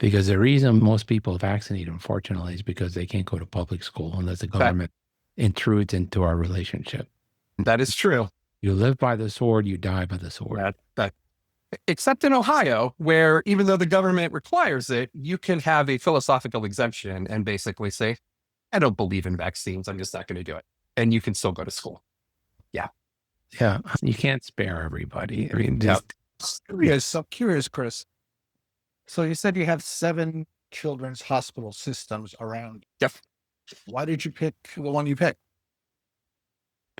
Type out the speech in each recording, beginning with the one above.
Because the reason most people vaccinate, unfortunately, is because they can't go to public school unless the government intrudes into our relationship. That is true. You live by the sword, you die by the sword. Except in Ohio, where even though the government requires it, you can have a philosophical exemption and basically say, I don't believe in vaccines. I'm just not going to do it. And you can still go to school. Yeah. Yeah. You can't spare everybody. I mean, Curious, Chris. So you said you have 7 children's hospital systems around. Yep. Why did you pick the one you picked?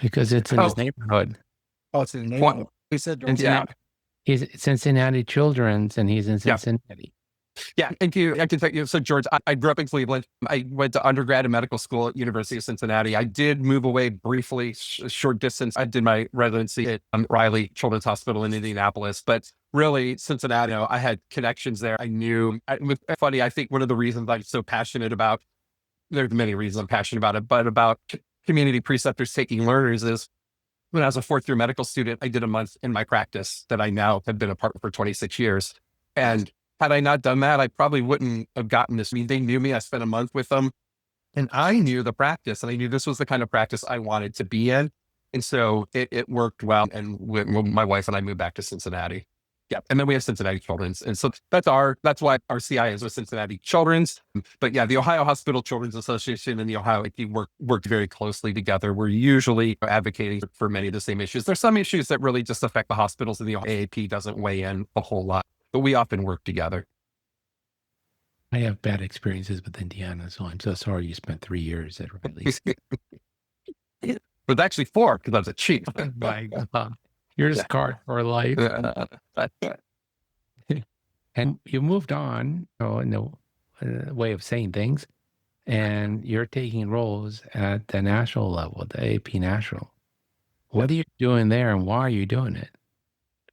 because it's in his neighborhood. Oh, it's in the neighborhood. We said, He's Cincinnati Children's, and he's in Cincinnati. Yeah, thank you. I can tell you. So, George, I grew up in Cleveland. I went to undergrad and medical school at University of Cincinnati. I did move away briefly, short distance. I did my residency at Riley Children's Hospital in Indianapolis. But really, Cincinnati, I had connections there. I knew. Funny, I think one of the reasons I'm so passionate about, there's many reasons I'm passionate about it, but about community preceptors taking learners is, when I was a 4th-year medical student, I did a month in my practice that I now have been a part of for 26 years. And had I not done that, I probably wouldn't have gotten this. I mean, they knew me. I spent a month with them, and I knew the practice, and I knew this was the kind of practice I wanted to be in. And so it worked well. And my wife and I moved back to Cincinnati. Yeah. And then we have Cincinnati Children's. And so that's why our CI is with Cincinnati Children's. But yeah, the Ohio Hospital Children's Association and the Ohio AP work very closely together. We're usually advocating for many of the same issues. There's some issues that really just affect the hospitals, and the AAP doesn't weigh in a whole lot, but we often work together. I have bad experiences with Indiana, so I'm so sorry you spent 3 years at Riley. But actually 4, because I was a chief. My God. You're scarred for life. And you moved on, in the way of saying things, and you're taking roles at the national level, the AP National. What are you doing there, and why are you doing it?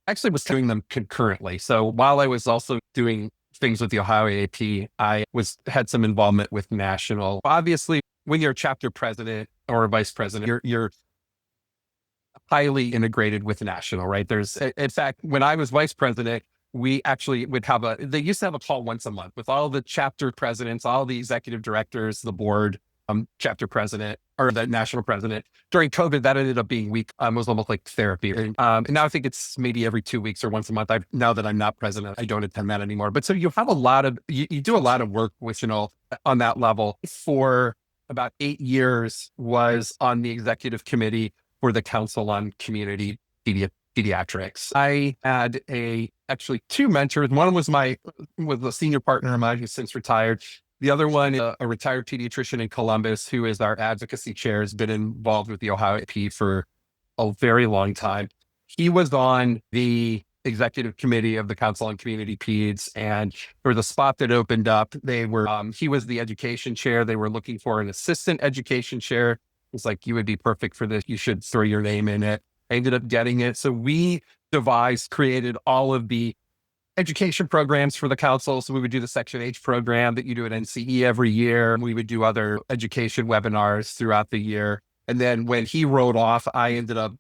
Actually was doing them concurrently. So while I was also doing things with the Ohio AP, I had some involvement with national. Obviously, when you're a chapter president or a vice president, you're highly integrated with national, right? In fact, when I was vice president, we actually would they used to have a call once a month with all the chapter presidents, all the executive directors, the board, chapter president, or the national president. During COVID, that ended up being week. It was almost like therapy. And now I think it's maybe every 2 weeks or once a month. Now that I'm not president, I don't attend that anymore. But so you have you do a lot of work with, on that level. For about 8 years was on the executive committee for the Council on Community Pediatrics. I had actually 2 mentors. One was a senior partner of mine who's since retired. The other one, a retired pediatrician in Columbus, who is our advocacy chair, has been involved with the Ohio AP for a very long time. He was on the executive committee of the Council on Community Peds, and there was a spot that opened up. He was the education chair. They were looking for an assistant education chair. It's like, you would be perfect for this. You should throw your name in it. I ended up getting it. So we created all of the education programs for the council. So we would do the Section H program that you do at NCE every year. We would do other education webinars throughout the year. And then when he rode off, I ended up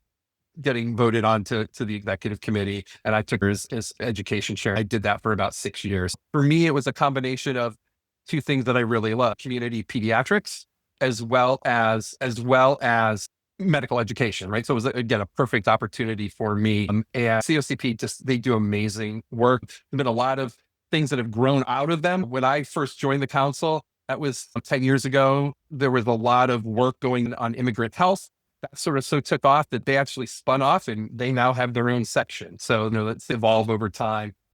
getting voted on to the executive committee, and I took her as education chair. I did that for about 6 years. For me, it was a combination of 2 things that I really love: community pediatrics, as well as medical education, right? So it was, again, a perfect opportunity for me. And COCP, they do amazing work. There's been a lot of things that have grown out of them. When I first joined the council, that was 10 years ago, there was a lot of work going on immigrant health. That sort of took off that they actually spun off, and they now have their own section. So, let's evolve over time.